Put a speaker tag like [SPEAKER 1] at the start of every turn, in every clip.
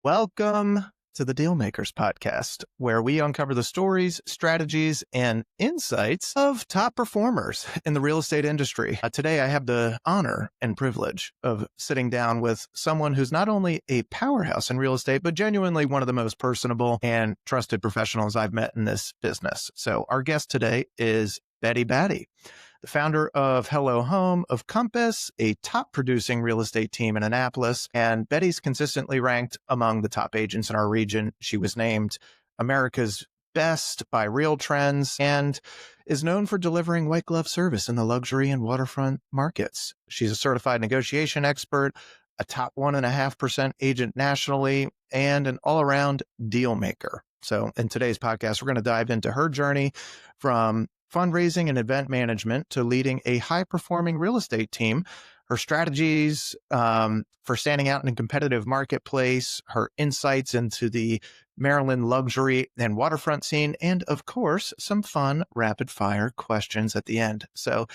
[SPEAKER 1] Welcome to the Dealmakers podcast, where we uncover the stories, strategies, and insights of top performers in the real estate industry. Today, I have the honor and privilege of sitting down with someone who's not only a powerhouse in real estate, but genuinely one of the most personable and trusted professionals I've met in this business. So our guest today is Batty, the founder of Hello Home of Compass, a top producing real estate team in Annapolis. And Betty's consistently ranked among the top agents in our region. She was named America's Best by Real Trends and is known for delivering white glove service in the luxury and waterfront markets. She's a certified negotiation expert, a top 1.5% agent nationally, and an all-around deal maker. So in today's podcast, we're going to dive into her journey from fundraising and event management to leading a high-performing real estate team, her strategies for standing out in a competitive marketplace, her insights into the Maryland luxury and waterfront scene, and of course, some fun rapid-fire questions at the end. So,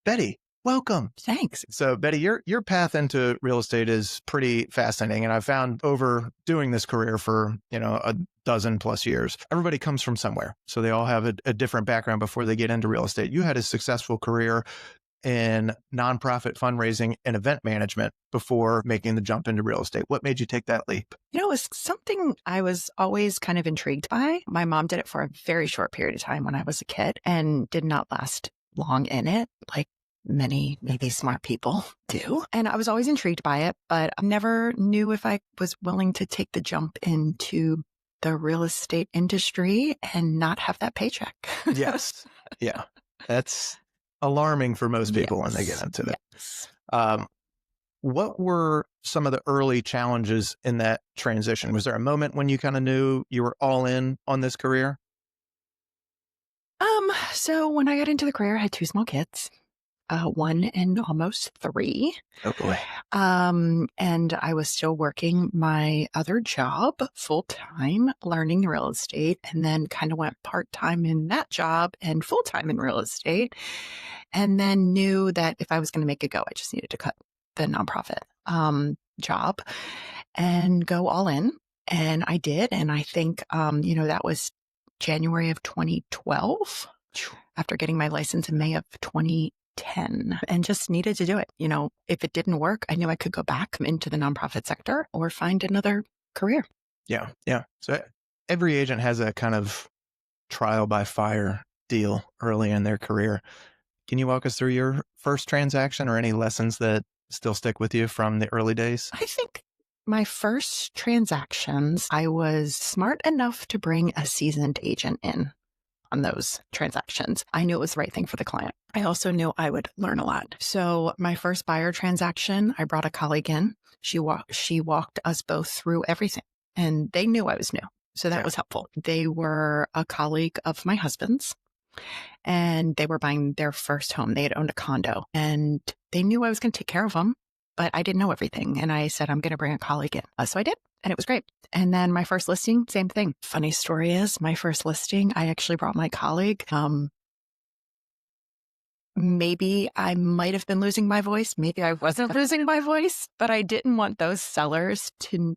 [SPEAKER 1] Betty, welcome.
[SPEAKER 2] Thanks.
[SPEAKER 1] So, Betty, your path into real estate is pretty fascinating, and I found over doing this career for a dozen plus years, everybody comes from somewhere, so they all have a different background before they get into real estate. You had a successful career in nonprofit fundraising and event management before making the jump into real estate. What made you take that leap?
[SPEAKER 2] It was something I was always kind of intrigued by. My mom did it for a very short period of time when I was a kid and did not last long in it, like many maybe smart people do. And I was always intrigued by it, but I never knew if I was willing to take the jump into the real estate industry and not have that paycheck.
[SPEAKER 1] Yes. Yeah. That's alarming for most people when they get into it. Yes. What were some of the early challenges in that transition? Was there a moment when you kind of knew you were all in on this career?
[SPEAKER 2] So when I got into the career, I had 2 small kids. 1 and almost 3.
[SPEAKER 1] Oh boy.
[SPEAKER 2] And I was still working my other job full time, learning real estate, and then kind of went part time in that job and full time in real estate. And then knew that if I was going to make it go, I just needed to cut the nonprofit, job and go all in. And I did. And I think, that was January of 2012 after getting my license in May of 2010 and just needed to do it. If it didn't work, I knew I could go back into the nonprofit sector or find another career.
[SPEAKER 1] Yeah. Yeah. So every agent has a kind of trial by fire deal early in their career. Can you walk us through your first transaction or any lessons that still stick with you from the early days?
[SPEAKER 2] I think my first transactions, I was smart enough to bring a seasoned agent in on those transactions. I knew it was the right thing for the client. I also knew I would learn a lot. So my first buyer transaction, I brought a colleague in. She walked us both through everything, and they knew I was new. So that was helpful. They were a colleague of my husband's, and they were buying their first home. They had owned a condo, and they knew I was going to take care of them, but I didn't know everything. And I said, I'm going to bring a colleague in. So I did. And it was great. And then my first listing, same thing. Funny story is my first listing, I actually brought my colleague. Maybe I might have been losing my voice. Maybe I wasn't losing my voice, but I didn't want those sellers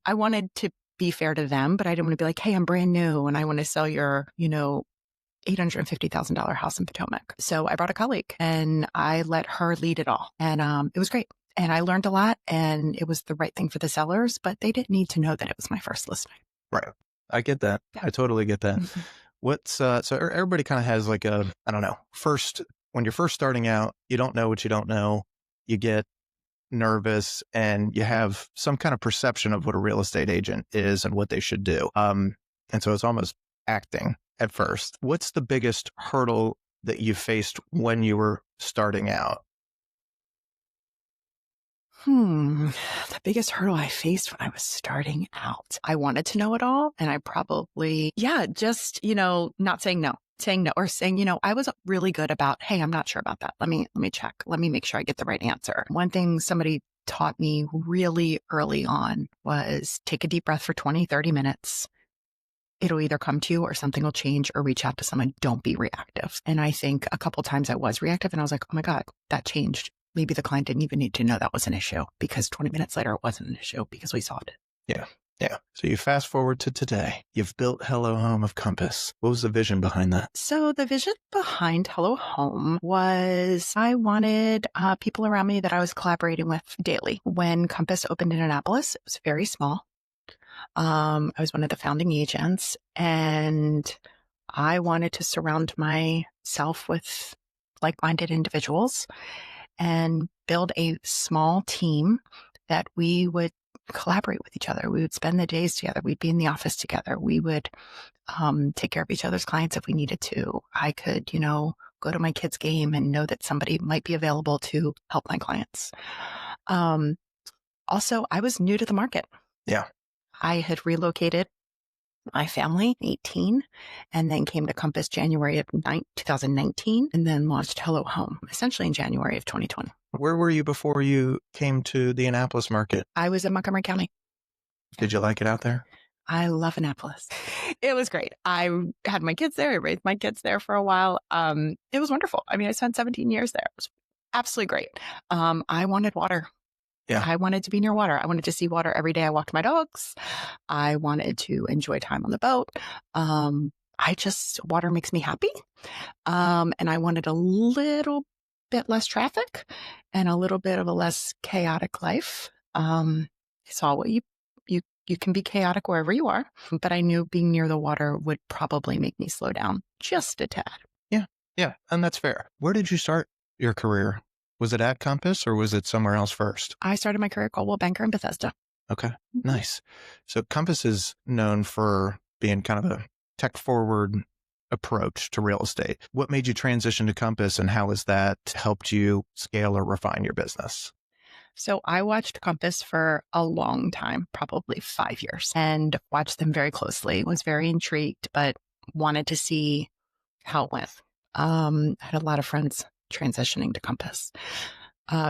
[SPEAKER 2] I wanted to be fair to them, but I didn't want to be like, hey, I'm brand new and I want to sell your, $850,000 house in Potomac. So I brought a colleague and I let her lead it all. And it was great. And I learned a lot, and it was the right thing for the sellers, but they didn't need to know that it was my first listing.
[SPEAKER 1] Right. I get that. Yeah. I totally get that. Mm-hmm. What's, so everybody kind of has like when you're first starting out, you don't know what you don't know. You get nervous and you have some kind of perception of what a real estate agent is and what they should do. And so it's almost acting at first. What's the biggest hurdle that you faced when you were starting out?
[SPEAKER 2] The biggest hurdle I faced when I was starting out, I wanted to know it all. And I probably, just, not saying no, or saying, I was really good about, hey, I'm not sure about that. Let me check. Let me make sure I get the right answer. One thing somebody taught me really early on was take a deep breath for 20, 30 minutes. It'll either come to you or something will change, or reach out to someone. Don't be reactive. And I think a couple times I was reactive and I was like, oh my God, that changed. Maybe the client didn't even need to know that was an issue, because 20 minutes later, it wasn't an issue because we solved it.
[SPEAKER 1] Yeah. Yeah. So you fast forward to today. You've built Hello Home of Compass. What was the vision behind that?
[SPEAKER 2] So the vision behind Hello Home was I wanted people around me that I was collaborating with daily. When Compass opened in Annapolis, it was very small. I was one of the founding agents, and I wanted to surround myself with like-minded individuals and build a small team that we would collaborate with each other. We would spend the days together. We'd be in the office together. We would take care of each other's clients if we needed to. I could, go to my kid's game and know that somebody might be available to help my clients. Also, I was new to the market.
[SPEAKER 1] Yeah.
[SPEAKER 2] I had relocated my family, 18, and then came to Compass January of 2019, and then launched Hello Home, essentially in January of 2020.
[SPEAKER 1] Where were you before you came to the Annapolis market?
[SPEAKER 2] I was in Montgomery County.
[SPEAKER 1] Did you like it out there?
[SPEAKER 2] I love Annapolis. It was great. I had my kids there. I raised my kids there for a while. It was wonderful. I mean, I spent 17 years there. It was absolutely great. I wanted water.
[SPEAKER 1] Yeah.
[SPEAKER 2] I wanted to be near water. I wanted to see water every day I walked my dogs. I wanted to enjoy time on the boat. Water makes me happy. And I wanted a little bit less traffic and a little bit of a less chaotic life. I saw what you can be chaotic wherever you are, but I knew being near the water would probably make me slow down just a tad.
[SPEAKER 1] Yeah. Yeah. And that's fair. Where did you start your career? Was it at Compass or was it somewhere else first?
[SPEAKER 2] I started my career at Coldwell Banker in Bethesda.
[SPEAKER 1] Okay. Nice. So Compass is known for being kind of a tech forward approach to real estate. What made you transition to Compass and how has that helped you scale or refine your business?
[SPEAKER 2] So I watched Compass for a long time, probably 5 years, and watched them very closely. Was very intrigued, but wanted to see how it went. I had a lot of friends transitioning to Compass.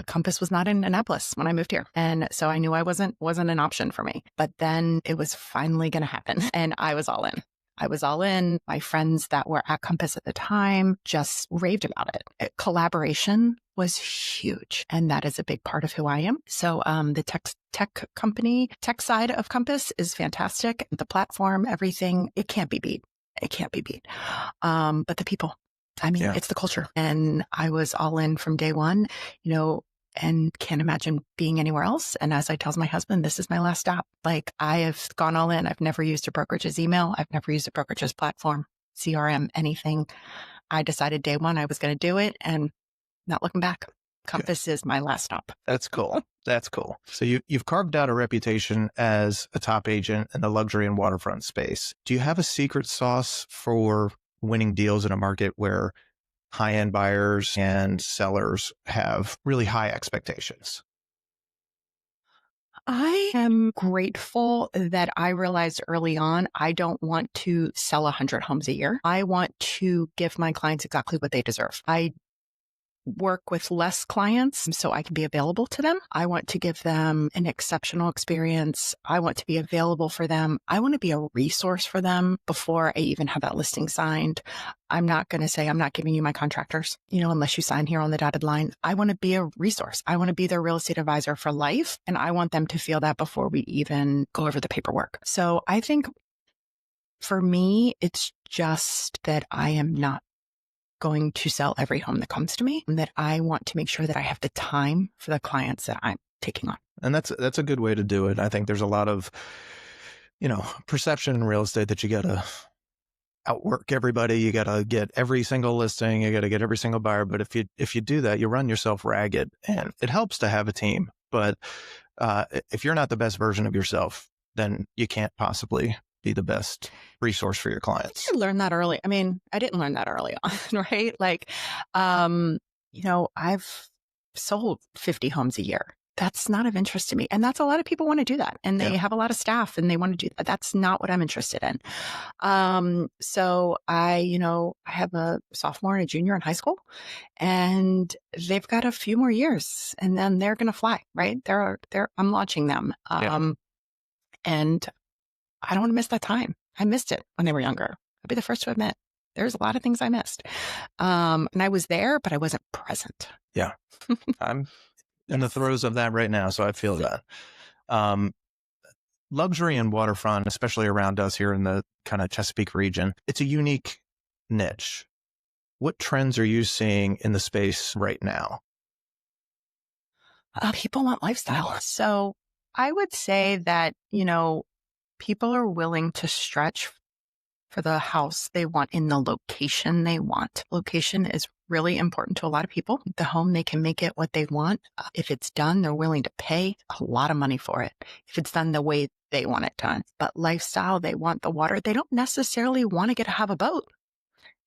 [SPEAKER 2] Compass was not in Annapolis when I moved here. And so I knew I wasn't an option for me. But then it was finally going to happen. And I was all in. I was all in. My friends that were at Compass at the time just raved about it. Collaboration was huge. And that is a big part of who I am. So the tech side of Compass is fantastic. The platform, everything, it can't be beat. It can't be beat. But the people, It's the culture. And I was all in from day one, and can't imagine being anywhere else. And as I tell my husband, this is my last stop. Like I have gone all in. I've never used a brokerage's email. I've never used a brokerage's platform, CRM, anything. I decided day one I was going to do it and not looking back. Compass is my last stop.
[SPEAKER 1] That's cool. That's cool. So you've carved out a reputation as a top agent in the luxury and waterfront space. Do you have a secret sauce for winning deals in a market where high-end buyers and sellers have really high expectations?
[SPEAKER 2] I am grateful that I realized early on, I don't want to sell 100 homes a year. I want to give my clients exactly what they deserve. I work with less clients so I can be available to them. I want to give them an exceptional experience. I want to be available for them. I want to be a resource for them before I even have that listing signed. I'm not going to say, I'm not giving you my contractors, unless you sign here on the dotted line. I want to be a resource. I want to be their real estate advisor for life. And I want them to feel that before we even go over the paperwork. So I think for me, it's just that I am not going to sell every home that comes to me, and that I want to make sure that I have the time for the clients that I'm taking on.
[SPEAKER 1] And that's a good way to do it. I think there's a lot of, perception in real estate that you got to outwork everybody. You got to get every single listing. You got to get every single buyer. But if you do that, you run yourself ragged, and it helps to have a team. But if you're not the best version of yourself, then you can't possibly be the best resource for your clients.
[SPEAKER 2] I learned that early. I didn't learn that early on, right? I've sold 50 homes a year. That's not of interest to me. And that's a lot of people want to do that. And they have a lot of staff and they want to do that. That's not what I'm interested in. So I have a sophomore and a junior in high school, and they've got a few more years and then they're going to fly, right? I'm launching them. And I don't want to miss that time. I missed it when they were younger. I'll be the first to admit there's a lot of things I missed. And I was there, but I wasn't present.
[SPEAKER 1] Yeah. I'm in the throes of that right now. So I feel that. luxury and waterfront, especially around us here in the kind of Chesapeake region, it's a unique niche. What trends are you seeing in the space right now?
[SPEAKER 2] People want lifestyle. So I would say that, people are willing to stretch for the house they want in the location they want. Location is really important to a lot of people. The home, they can make it what they want. If it's done, they're willing to pay a lot of money for it. If it's done the way they want it done. But lifestyle, they want the water. They don't necessarily want to get to have a boat.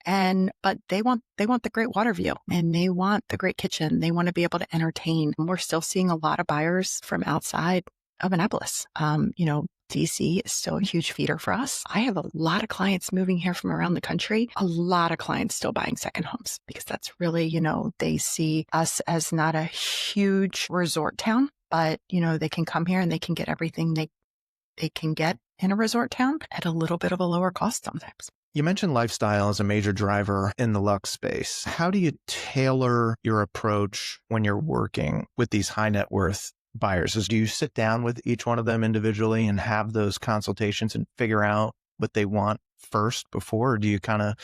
[SPEAKER 2] But they want the great water view, and they want the great kitchen. They want to be able to entertain. And we're still seeing a lot of buyers from outside of Annapolis. DC is still a huge feeder for us. I have a lot of clients moving here from around the country, a lot of clients still buying second homes, because that's really, they see us as not a huge resort town, but, they can come here and they can get everything they can get in a resort town at a little bit of a lower cost sometimes.
[SPEAKER 1] You mentioned lifestyle as a major driver in the Lux space. How do you tailor your approach when you're working with these high net worth buyers? Do you sit down with each one of them individually and have those consultations and figure out what they want first before? Or do you kind of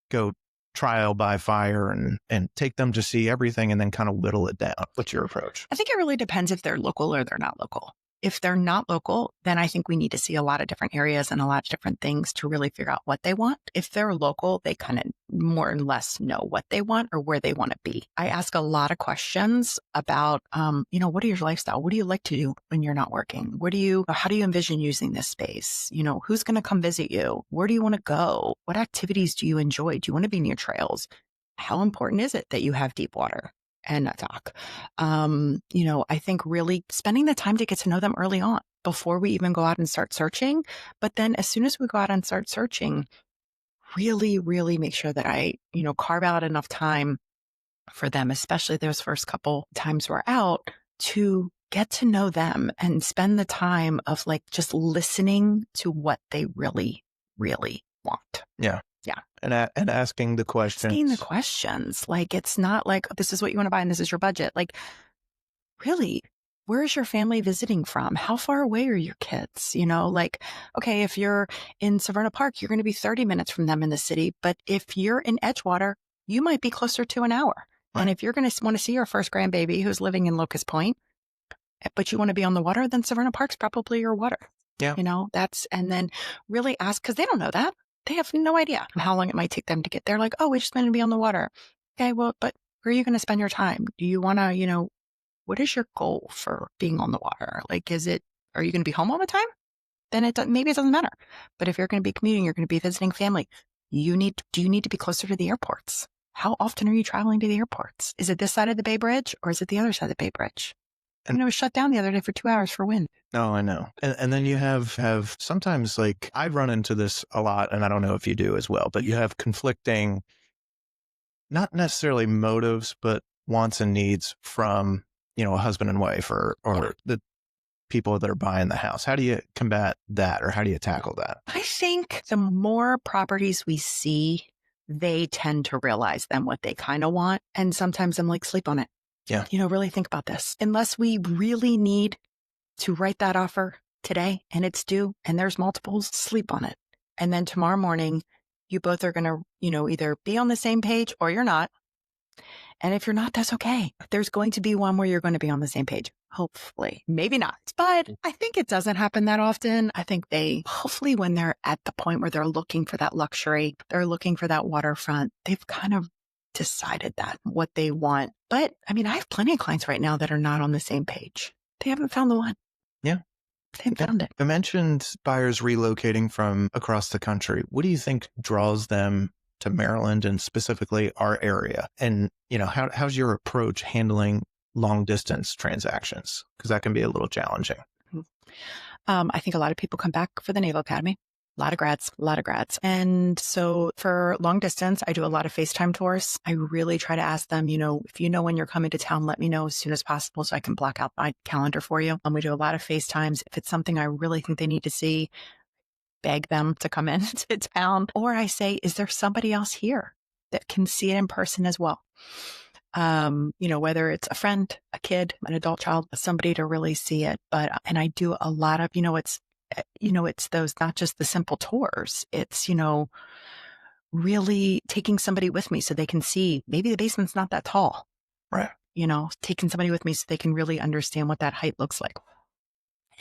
[SPEAKER 1] go trial by fire and take them to see everything and then kind of whittle it down? What's your approach?
[SPEAKER 2] I think it really depends if they're local or they're not local. If they're not local, then I think we need to see a lot of different areas and a lot of different things to really figure out what they want. If they're local, they kind of more or less know what they want or where they want to be. I ask a lot of questions about, what are your lifestyle? What do you like to do when you're not working? How do you envision using this space? Who's going to come visit you? Where do you want to go? What activities do you enjoy? Do you want to be near trails? How important is it that you have deep water and a dock? I think really spending the time to get to know them early on before we even go out and start searching. But then as soon as we go out and start searching, really, really make sure that I, carve out enough time for them, especially those first couple times we're out, to get to know them and spend the time of just listening to what they really, really want.
[SPEAKER 1] Yeah.
[SPEAKER 2] Yeah.
[SPEAKER 1] And asking the questions.
[SPEAKER 2] Asking the questions. It's not this is what you want to buy and this is your budget. Really, where is your family visiting from? How far away are your kids? Okay, if you're in Severna Park, you're going to be 30 minutes from them in the city. But if you're in Edgewater, you might be closer to an hour. Right. And if you're going to want to see your first grandbaby who's living in Locust Point, but you want to be on the water, then Severna Park's probably your water.
[SPEAKER 1] Yeah.
[SPEAKER 2] And then really ask, because they don't know that. They have no idea how long it might take them to get there. We just want to be on the water. Okay, well, but where are you going to spend your time? Do you want to, what is your goal for being on the water? Are you going to be home all the time? Then maybe it doesn't matter. But if you're going to be commuting, you're going to be visiting family, do you need to be closer to the airports? How often are you traveling to the airports? Is it this side of the Bay Bridge or is it the other side of the Bay Bridge? And it was shut down the other day for 2 hours for wind.
[SPEAKER 1] No, I know. And then you have sometimes I run into this a lot, and I don't know if you do as well, but you have conflicting, not necessarily motives, but wants and needs from, a husband and wife or the people that are buying the house. How do you combat that, or how do you tackle that?
[SPEAKER 2] I think the more properties we see, they tend to realize then what they kind of want. And sometimes I'm sleep on it.
[SPEAKER 1] Yeah.
[SPEAKER 2] Really think about this. Unless we really need to write that offer today and it's due and there's multiples, sleep on it. And then tomorrow morning, you both are going to, either be on the same page or you're not. And if you're not, that's okay. There's going to be one where you're going to be on the same page. Hopefully, maybe not, but I think it doesn't happen that often. I think hopefully when they're at the point where they're looking for that luxury, they're looking for that waterfront, they've kind of decided that what they want. But I have plenty of clients right now that are not on the same page. They haven't found the one.
[SPEAKER 1] Yeah.
[SPEAKER 2] They haven't found it.
[SPEAKER 1] I mentioned buyers relocating from across the country. What do you think draws them to Maryland and specifically our area? And, how's your approach handling long distance transactions? Because that can be a little challenging.
[SPEAKER 2] I think a lot of people come back for the Naval Academy. A lot of grads. And so for long distance, I do a lot of FaceTime tours. I really try to ask them, if you know when you're coming to town, let me know as soon as possible so I can block out my calendar for you. We do a lot of FaceTimes. If it's something I really think they need to see, beg them to come in to town. Or I say, is there somebody else here that can see it in person as well? Whether it's a friend, a kid, an adult child, somebody to really see it. And I do a lot of, it's those, not just the simple tours. It's, really taking somebody with me so they can see maybe the basement's not that tall.
[SPEAKER 1] Right.
[SPEAKER 2] Taking somebody with me so they can really understand what that height looks like.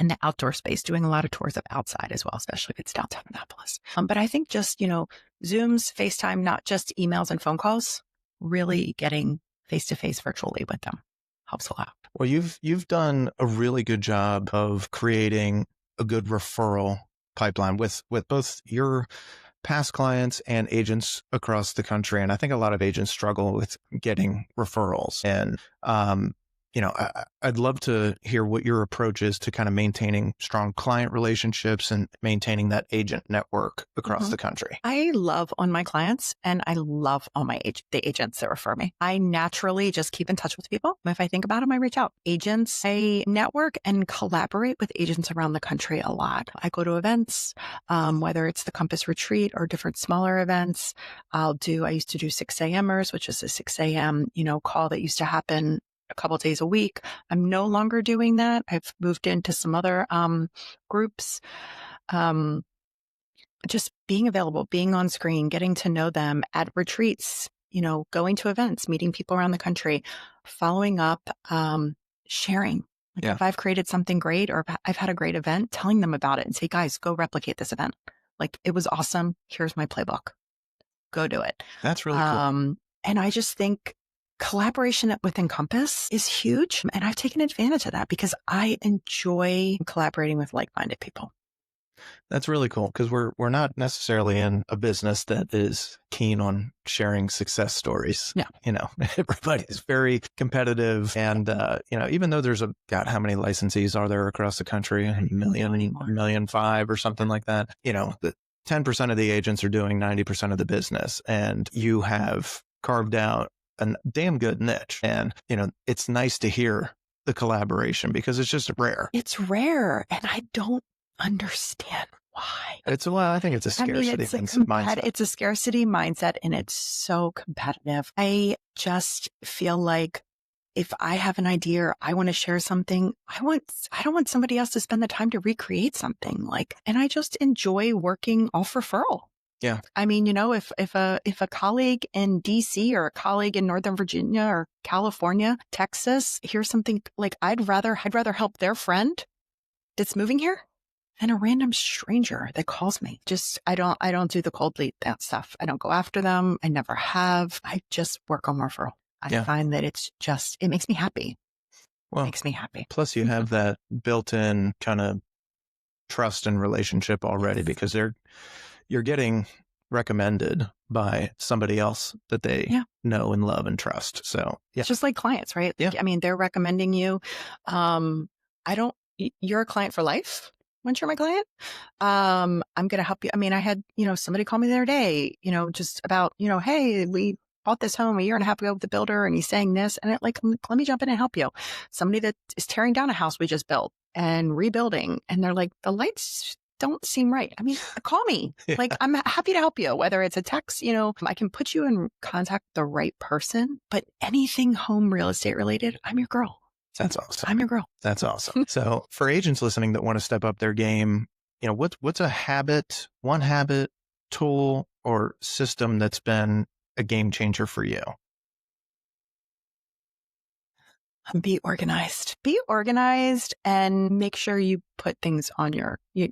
[SPEAKER 2] And the outdoor space, doing a lot of tours of outside as well, especially if it's downtown Annapolis. But I think just, Zooms, FaceTime, not just emails and phone calls, really getting face-to-face virtually with them helps a lot.
[SPEAKER 1] Well, you've done a really good job of creating a good referral pipeline with both your past clients and agents across the country. And I think a lot of agents struggle with getting referrals. And, I'd love to hear what your approach is to kind of maintaining strong client relationships and maintaining that agent network across the country.
[SPEAKER 2] I love on my clients and I love on the agents that refer me. I naturally just keep in touch with people. If I think about them, I reach out. Agents, I network and collaborate with agents around the country a lot. I go to events, whether it's the Compass Retreat or different smaller events. I used to do 6 a.m.ers, which is a 6 a.m., call that used to happen a couple of days a week. I'm no longer doing that. I've moved into some other groups. Just being available, being on screen, getting to know them at retreats, going to events, meeting people around the country, following up, sharing. If I've created something great or if I've had a great event, telling them about it and say, guys, go replicate this event. It was awesome. Here's my playbook. Go do it.
[SPEAKER 1] That's really cool.
[SPEAKER 2] And I just think collaboration within Compass is huge. And I've taken advantage of that because I enjoy collaborating with like-minded people.
[SPEAKER 1] That's really cool because we're not necessarily in a business that is keen on sharing success stories.
[SPEAKER 2] Yeah.
[SPEAKER 1] Everybody's very competitive. And, even though there's how many licensees are there across the country? A million 5 or something like that. The 10% of the agents are doing 90% of the business. And you have carved out a damn good niche. And, it's nice to hear the collaboration because it's just rare.
[SPEAKER 2] It's rare. And I don't understand why.
[SPEAKER 1] I think it's a scarcity mindset.
[SPEAKER 2] It's a scarcity mindset and it's so competitive. I just feel like if I have an idea or I want to share something, I don't want somebody else to spend the time to recreate something and I just enjoy working off referral.
[SPEAKER 1] Yeah.
[SPEAKER 2] I mean, if a colleague in DC or a colleague in Northern Virginia or California, Texas, here's something I'd rather help their friend that's moving here than a random stranger that calls me. I don't do the cold lead, that stuff. I don't go after them. I never have. I just work on referral. I find that it makes me happy. Well, it makes me happy.
[SPEAKER 1] Plus you have that built-in kind of trust and relationship already because you're getting recommended by somebody else that they know and love and trust. So
[SPEAKER 2] it's just like clients, right?
[SPEAKER 1] Yeah.
[SPEAKER 2] I mean, they're recommending you. You're a client for life. Once you're my client, I'm going to help you. I mean, I had, somebody call me the other day, just about, hey, we bought this home a year and a half ago with the builder and he's saying this and let me jump in and help you. Somebody that is tearing down a house we just built and rebuilding. And they're like, the lights don't seem right. I mean, call me. I'm happy to help you, whether it's a text, I can put you in contact with the right person, but anything home real estate related, I'm your girl.
[SPEAKER 1] That's awesome.
[SPEAKER 2] I'm your girl.
[SPEAKER 1] That's awesome. So for agents listening that want to step up their game, what's one habit, tool, or system that's been a game changer for you?
[SPEAKER 2] Be organized. Be organized and make sure you put things on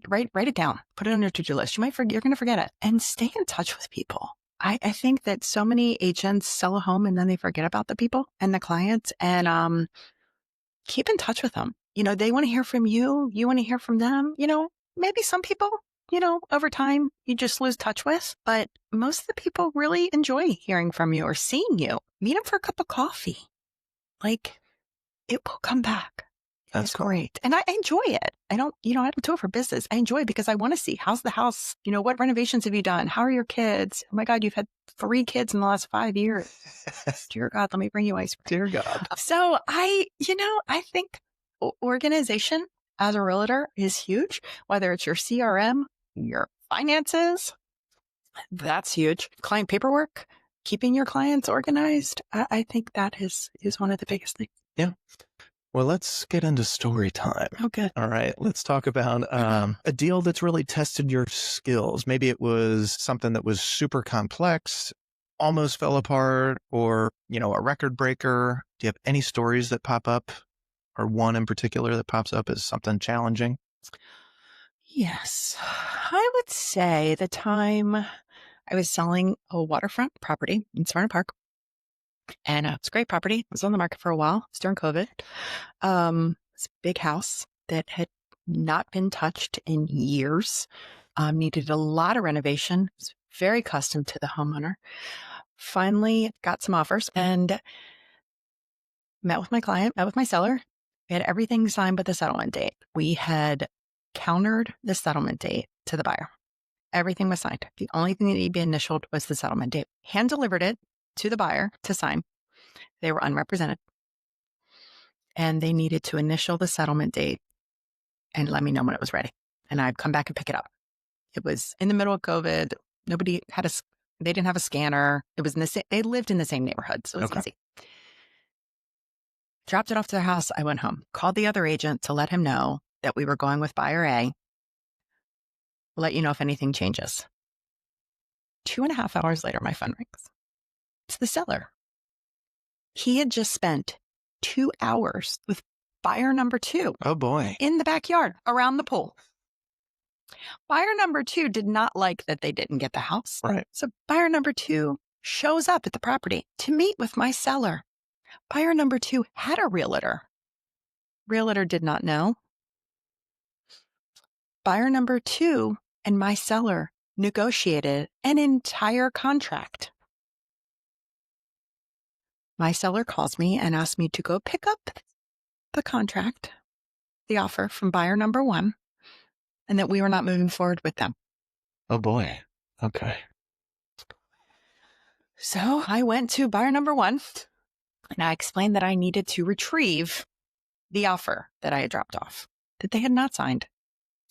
[SPEAKER 2] write it down. Put it on your to-do list. You're going to forget it. And stay in touch with people. I think that so many agents sell a home and then they forget about the people and the clients and keep in touch with them. They want to hear from you. You want to hear from them. Maybe some people, over time you just lose touch with, but most of the people really enjoy hearing from you or seeing you. Meet them for a cup of coffee. It will come back. That's cool. Great. And I enjoy it. I don't do it for business. I enjoy it because I want to see how's the house, what renovations have you done? How are your kids? Oh my God, you've had 3 kids in the last 5 years. Dear God, let me bring you ice cream.
[SPEAKER 1] Dear God.
[SPEAKER 2] So I think organization as a realtor is huge, whether it's your CRM, your finances, that's huge. Client paperwork, keeping your clients organized. I think that is one of the biggest things.
[SPEAKER 1] Yeah. Well, let's get into story time.
[SPEAKER 2] Okay.
[SPEAKER 1] All right. Let's talk about a deal that's really tested your skills. Maybe it was something that was super complex, almost fell apart, or, a record breaker. Do you have any stories that pop up, or one in particular that pops up as something challenging?
[SPEAKER 2] Yes. I would say the time I was selling a waterfront property in Smyrna Park, and it's a great property. It was on the market for a while. It's during COVID. It's a big house that had not been touched in years. Needed a lot of renovation. Was very custom to the homeowner. Finally got some offers and met with my client, met with my seller. We had everything signed but the settlement date. We had countered the settlement date to the buyer. Everything was signed. The only thing that needed to be initialed was the settlement date. Hand delivered it to the buyer to sign. They were unrepresented. And they needed to initial the settlement date and let me know when it was ready. And I'd come back and pick it up. It was in the middle of COVID. Nobody had they didn't have a scanner. It was they lived in the same neighborhood. So it was easy. Dropped it off to their house. I went home, called the other agent to let him know that we were going with buyer A. We'll let you know if anything changes. 2.5 hours later, my phone rings. It's the seller. He had just spent 2 hours with buyer number 2.
[SPEAKER 1] Oh, boy.
[SPEAKER 2] In the backyard around the pool. Buyer number 2 did not like that they didn't get the house.
[SPEAKER 1] Right.
[SPEAKER 2] So buyer number 2 shows up at the property to meet with my seller. Buyer number 2 had a realtor. Realtor did not know. Buyer number 2 and my seller negotiated an entire contract. My seller calls me and asks me to go pick up the contract, the offer from buyer number 1, and that we were not moving forward with them.
[SPEAKER 1] Oh, boy. Okay.
[SPEAKER 2] So I went to buyer number 1 and I explained that I needed to retrieve the offer that I had dropped off, that they had not signed,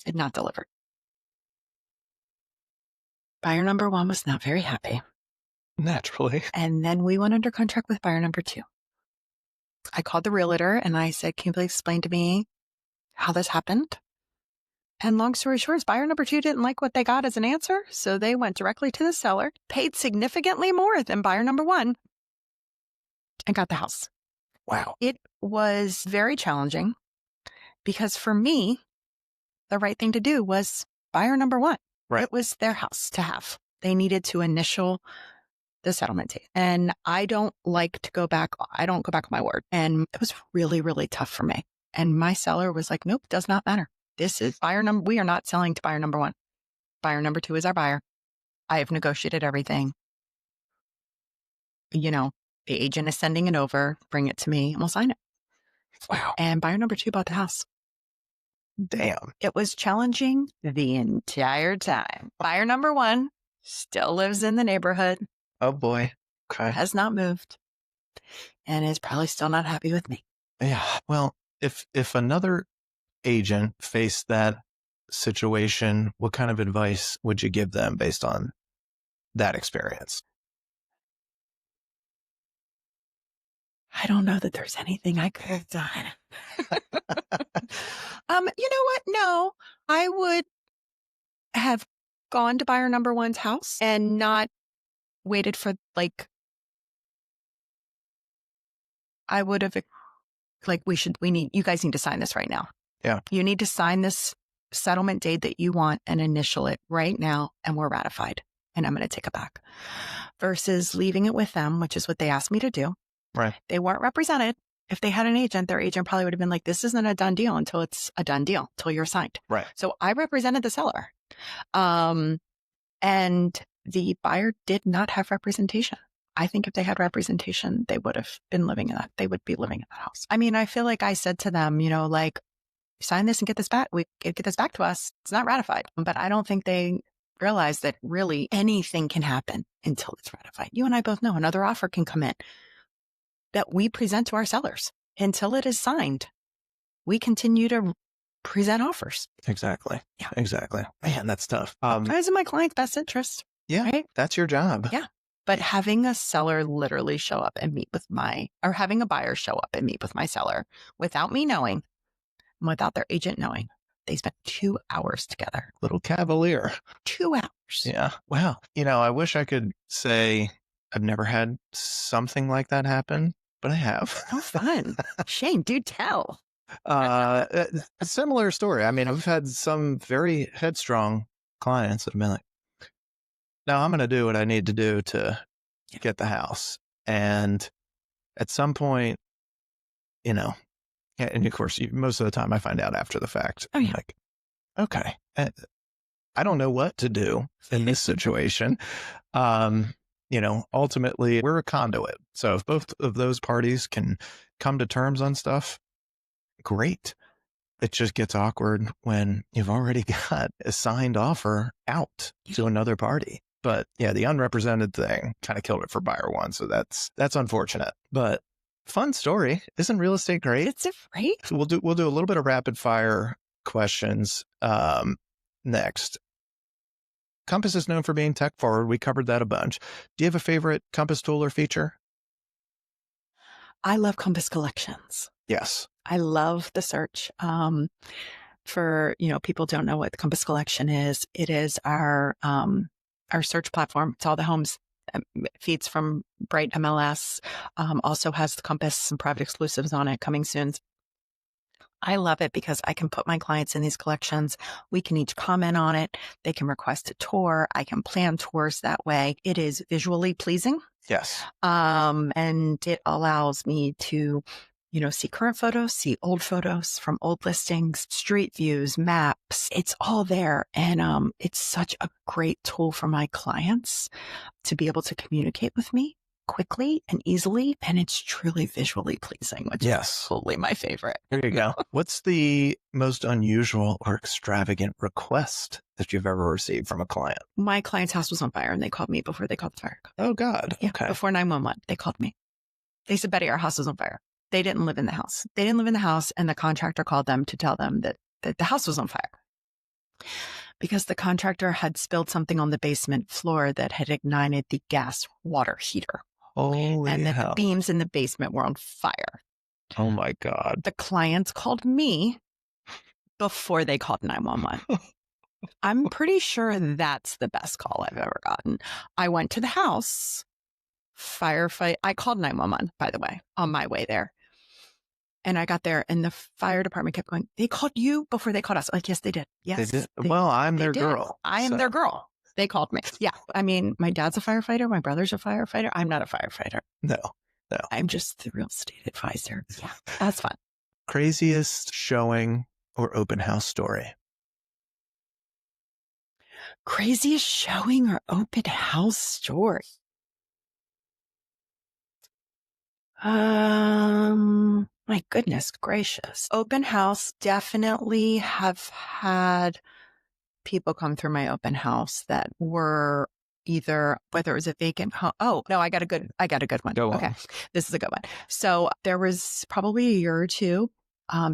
[SPEAKER 2] had not delivered. Buyer number 1 was not very happy.
[SPEAKER 1] Naturally.
[SPEAKER 2] And then we went under contract with buyer number 2. I called the realtor and I said, can you please explain to me how this happened? And long story short, buyer number 2 didn't like what they got as an answer. So they went directly to the seller, paid significantly more than buyer number 1, and got the house.
[SPEAKER 1] Wow.
[SPEAKER 2] It was very challenging because for me, the right thing to do was buyer number 1.
[SPEAKER 1] Right.
[SPEAKER 2] It was their house to have. They needed to initial the settlement date. And I don't like to go back. I don't go back on my word. And it was really, really tough for me. And my seller was like, nope, does not matter. This is buyer number. We are not selling to buyer number 1. Buyer number 2 is our buyer. I have negotiated everything. The agent is sending it over. Bring it to me and we'll sign it.
[SPEAKER 1] Wow.
[SPEAKER 2] And buyer number 2 bought the house.
[SPEAKER 1] Damn.
[SPEAKER 2] It was challenging the entire time. Buyer number 1 still lives in the neighborhood.
[SPEAKER 1] Oh, boy. Okay.
[SPEAKER 2] Has not moved and is probably still not happy with me.
[SPEAKER 1] Yeah. Well, if another agent faced that situation, what kind of advice would you give them based on that experience?
[SPEAKER 2] I don't know that there's anything I could have done. You know what? No, I would have gone to buyer number 1's house and not waited for I would have you guys need to sign this right now.
[SPEAKER 1] Yeah.
[SPEAKER 2] You need to sign this settlement date that you want and initial it right now. And we're ratified and I'm going to take it back versus leaving it with them, which is what they asked me to do.
[SPEAKER 1] Right.
[SPEAKER 2] They weren't represented. If they had an agent, their agent probably would have been like, this isn't a done deal until it's a done deal, until you're signed.
[SPEAKER 1] Right.
[SPEAKER 2] So I represented the seller. And the buyer did not have representation. I think if they had representation, they would have been living in that. They would be living in that house. I mean, I feel like I said to them, sign this and get this back. Get this back to us. It's not ratified. But I don't think they realize that really anything can happen until it's ratified. You and I both know another offer can come in that we present to our sellers. Until it is signed, we continue to present offers.
[SPEAKER 1] Exactly.
[SPEAKER 2] Yeah.
[SPEAKER 1] Exactly. Man, that's tough.
[SPEAKER 2] It's in my client's best interest.
[SPEAKER 1] Yeah.
[SPEAKER 2] Right?
[SPEAKER 1] That's your job.
[SPEAKER 2] Yeah. But having a seller literally show up and meet with or having a buyer show up and meet with my seller without me knowing, and without their agent knowing, they spent 2 hours together.
[SPEAKER 1] Little cavalier.
[SPEAKER 2] 2 hours.
[SPEAKER 1] Yeah. Wow. I wish I could say I've never had something like that happen, but I have.
[SPEAKER 2] Oh, fun. Shane, do tell.
[SPEAKER 1] A similar story. I mean, I've had some very headstrong clients that have been like, now I'm going to do what I need to do to get the house. And at some point, and of course, most of the time I find out after the fact.
[SPEAKER 2] Oh, yeah.
[SPEAKER 1] I'm like, okay, I don't know what to do in this situation. Ultimately we're a conduit. So if both of those parties can come to terms on stuff, great. It just gets awkward when you've already got a signed offer out to another party. But yeah, the unrepresented thing kind of killed it for buyer one. So that's unfortunate, but fun story. Isn't real estate great?
[SPEAKER 2] It's great.
[SPEAKER 1] We'll do a little bit of rapid fire questions next. Compass is known for being tech forward. We covered that a bunch. Do you have a favorite Compass tool or feature?
[SPEAKER 2] I love Compass Collections.
[SPEAKER 1] Yes.
[SPEAKER 2] I love the search. For, people don't know what the Compass Collection is. It is our search platform. It's all the homes, feeds from Bright MLS, also has the Compass and private exclusives on it coming soon. I love it because I can put my clients in these collections. We can each comment on it. They can request a tour. I can plan tours that way. It is visually pleasing.
[SPEAKER 1] Yes.
[SPEAKER 2] And it allows me to, see current photos, see old photos from old listings, street views, maps. It's all there. And it's such a great tool for my clients to be able to communicate with me quickly and easily. And it's truly visually pleasing, which is totally my favorite.
[SPEAKER 1] There you go. What's the most unusual or extravagant request that you've ever received from a client?
[SPEAKER 2] My client's house was on fire and they called me before they called the fire.
[SPEAKER 1] Oh, God.
[SPEAKER 2] Yeah,
[SPEAKER 1] okay.
[SPEAKER 2] Before 911, they called me. They said, Betty, our house is on fire. They didn't live in the house. They didn't live in the house. And the contractor called them to tell them that the house was on fire because the contractor had spilled something on the basement floor that had ignited the gas water heater.
[SPEAKER 1] Holy
[SPEAKER 2] and that
[SPEAKER 1] hell.
[SPEAKER 2] The beams in the basement were on fire.
[SPEAKER 1] Oh, my God.
[SPEAKER 2] The clients called me before they called 911. I'm pretty sure that's the best call I've ever gotten. I went to the house, firefight. I called 911, by the way, on my way there. And I got there and the fire department kept going, they called you before they called us. Like, yes, they did. Yes.
[SPEAKER 1] They did. Well, I'm their girl.
[SPEAKER 2] I am their girl. They called me. Yeah. I mean, my dad's a firefighter. My brother's a firefighter. I'm not a firefighter.
[SPEAKER 1] No.
[SPEAKER 2] I'm just the real estate advisor. Yeah. That's fun.
[SPEAKER 1] Craziest showing or open house story?
[SPEAKER 2] Craziest showing or open house story? My goodness gracious. Open house, definitely have had people come through my open house that were either, whether it was a vacant home. Oh, no, I got a good one.
[SPEAKER 1] Go on.
[SPEAKER 2] Okay. This is a good one. So there was probably a year or two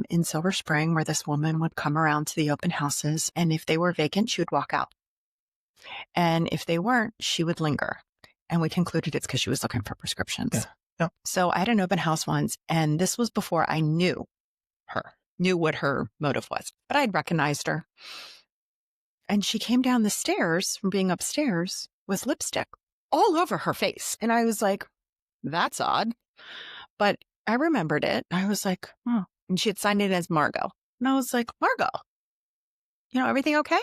[SPEAKER 2] in Silver Spring where this woman would come around to the open houses. And if they were vacant, she would walk out. And if they weren't, she would linger. And we concluded it's because she was looking for prescriptions.
[SPEAKER 1] Yeah. Yeah.
[SPEAKER 2] So I had an open house once, and this was before I knew what her motive was, but I'd recognized her. And she came down the stairs from being upstairs with lipstick all over her face. And I was like, that's odd. But I remembered it. I was like, oh. And she had signed it as Margot. And I was like, Margot, everything okay?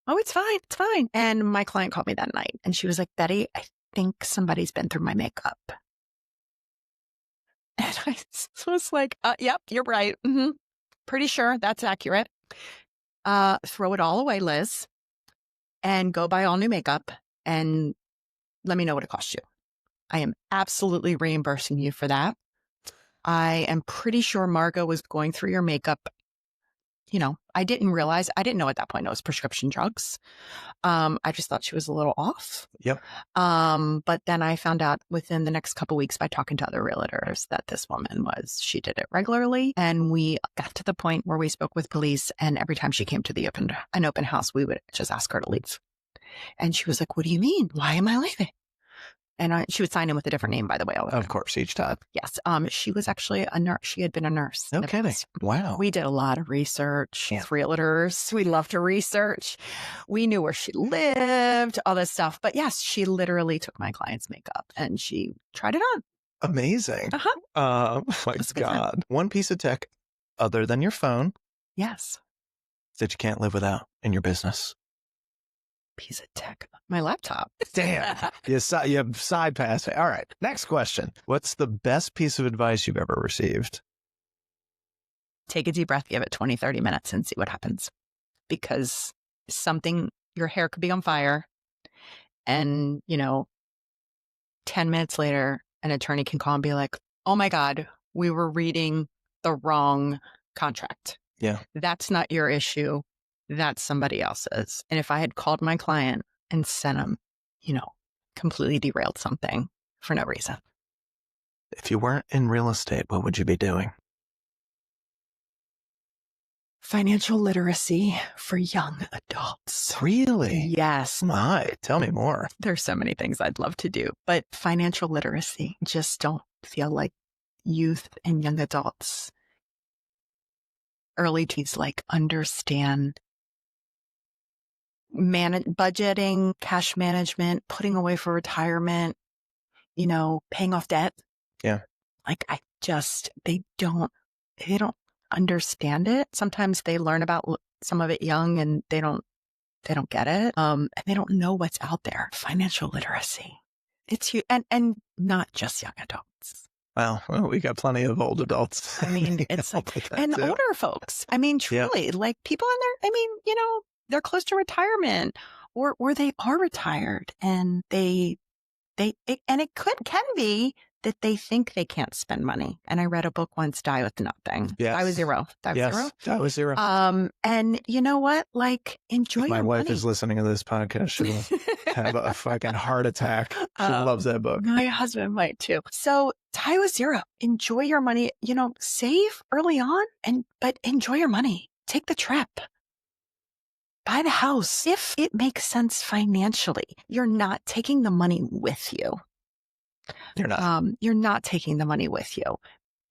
[SPEAKER 2] Oh, it's fine. It's fine. And my client called me that night and she was like, Betty, I think somebody's been through my makeup. And I was like, yep, you're right. Mm-hmm. Pretty sure that's accurate. Throw it all away, Liz, and go buy all new makeup and let me know what it costs you. I am absolutely reimbursing you for that. I am pretty sure Margot was going through your makeup. I didn't know at that point it was prescription drugs. I just thought she was a little off.
[SPEAKER 1] Yep.
[SPEAKER 2] But then I found out within the next couple of weeks by talking to other realtors that this woman she did it regularly. And we got to the point where we spoke with police. And every time she came to an open house, we would just ask her to leave. And she was like, what do you mean? Why am I leaving? And she would sign in with a different name, by the way.
[SPEAKER 1] Of course, each time.
[SPEAKER 2] Yes. She was actually a nurse. She had been a nurse.
[SPEAKER 1] No kidding. Wow.
[SPEAKER 2] We did a lot of research. As realtors, we love to research. We knew where she lived, all this stuff. But yes, she literally took my client's makeup and she tried it on.
[SPEAKER 1] Amazing. My God. One piece of tech other than your phone.
[SPEAKER 2] Yes.
[SPEAKER 1] That you can't live without in your business.
[SPEAKER 2] Piece of tech. My laptop.
[SPEAKER 1] Damn. You side pass. All right. Next question. What's the best piece of advice you've ever received?
[SPEAKER 2] Take a deep breath, give it 20, 30 minutes and see what happens. Because your hair could be on fire. And, 10 minutes later, an attorney can call and be like, oh my God, we were reading the wrong contract.
[SPEAKER 1] Yeah.
[SPEAKER 2] That's not your issue. That's somebody else's. And if I had called my client and sent him, completely derailed something for no reason.
[SPEAKER 1] If you weren't in real estate, what would you be doing?
[SPEAKER 2] Financial literacy for young adults.
[SPEAKER 1] Really?
[SPEAKER 2] Yes.
[SPEAKER 1] My, tell me more.
[SPEAKER 2] There's so many things I'd love to do, but financial literacy, just don't feel like youth and young adults early teens understand budgeting, cash management, putting away for retirement, paying off debt.
[SPEAKER 1] Yeah.
[SPEAKER 2] They don't understand it. Sometimes they learn about some of it young and they don't get it. And they don't know what's out there. Financial literacy. It's huge. And not just young adults.
[SPEAKER 1] Well, we got plenty of old adults.
[SPEAKER 2] I mean, it's and older folks. I mean, truly, people in there, they're close to retirement or they are retired and and it can be that they think they can't spend money. And I read a book once, Die with Nothing.
[SPEAKER 1] Yes.
[SPEAKER 2] Die with Zero.
[SPEAKER 1] Die with Zero.
[SPEAKER 2] And you know what? Enjoy your money.
[SPEAKER 1] My wife is listening to this podcast. She'll have a fucking heart attack. She loves that book.
[SPEAKER 2] My husband might too. So Die with Zero. Enjoy your money. Save early on, but enjoy your money. Take the trip. Buy the house. If it makes sense financially, you're not taking the money with you.
[SPEAKER 1] You're not.
[SPEAKER 2] You're not taking the money with you.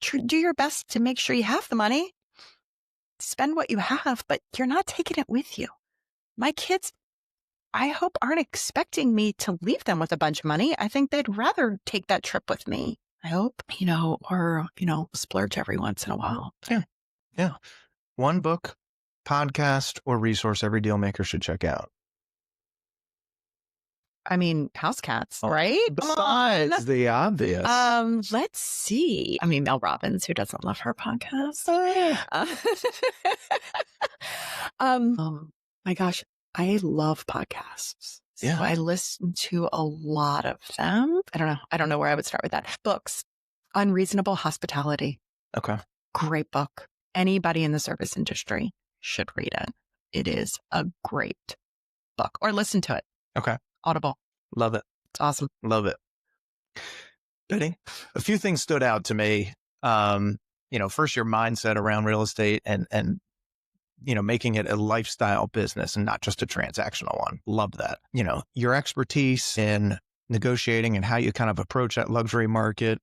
[SPEAKER 2] Do your best to make sure you have the money. Spend what you have, but you're not taking it with you. My kids, I hope, aren't expecting me to leave them with a bunch of money. I think they'd rather take that trip with me. I hope, or splurge every once in a while.
[SPEAKER 1] Yeah. One book, podcast, or resource every dealmaker should check out.
[SPEAKER 2] I mean, house cats, right?
[SPEAKER 1] Besides the obvious.
[SPEAKER 2] Let's see. I mean, Mel Robbins, who doesn't love her podcast? Oh my gosh, I love podcasts.
[SPEAKER 1] Yeah.
[SPEAKER 2] So I listen to a lot of them. I don't know where I would start with that. Books. Unreasonable Hospitality.
[SPEAKER 1] Okay.
[SPEAKER 2] Great book. Anybody in the service industry should read it. It is a great book. Or listen to it.
[SPEAKER 1] Okay.
[SPEAKER 2] Audible.
[SPEAKER 1] Love it.
[SPEAKER 2] It's awesome.
[SPEAKER 1] Love it. Batty, a few things stood out to me. First your mindset around real estate and making it a lifestyle business and not just a transactional one. Love that. Your expertise in negotiating and how you kind of approach that luxury market.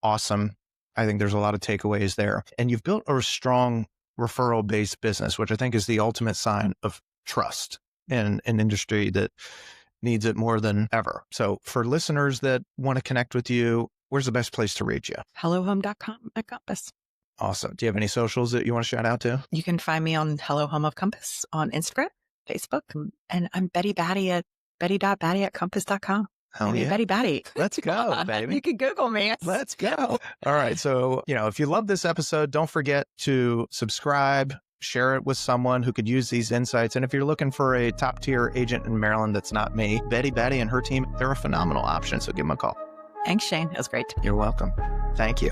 [SPEAKER 1] Awesome. I think there's a lot of takeaways there. And you've built a strong referral-based business, which I think is the ultimate sign of trust in an industry that needs it more than ever. So for listeners that want to connect with you, where's the best place to reach you?
[SPEAKER 2] HelloHome.com at Compass.
[SPEAKER 1] Awesome. Do you have any socials that you want to shout out to?
[SPEAKER 2] You can find me on Hello Home of Compass on Instagram, Facebook, and I'm Batty at Batty.Batty@Compass.com.
[SPEAKER 1] Oh, yeah.
[SPEAKER 2] Batty Batty.
[SPEAKER 1] Let's go, baby.
[SPEAKER 2] You can Google me.
[SPEAKER 1] Let's go. All right. So, if you love this episode, don't forget to subscribe, share it with someone who could use these insights. And if you're looking for a top tier agent in Maryland that's not me, Batty and her team, they're a phenomenal option. So give them a call.
[SPEAKER 2] Thanks, Shane. It was great.
[SPEAKER 1] You're welcome. Thank you.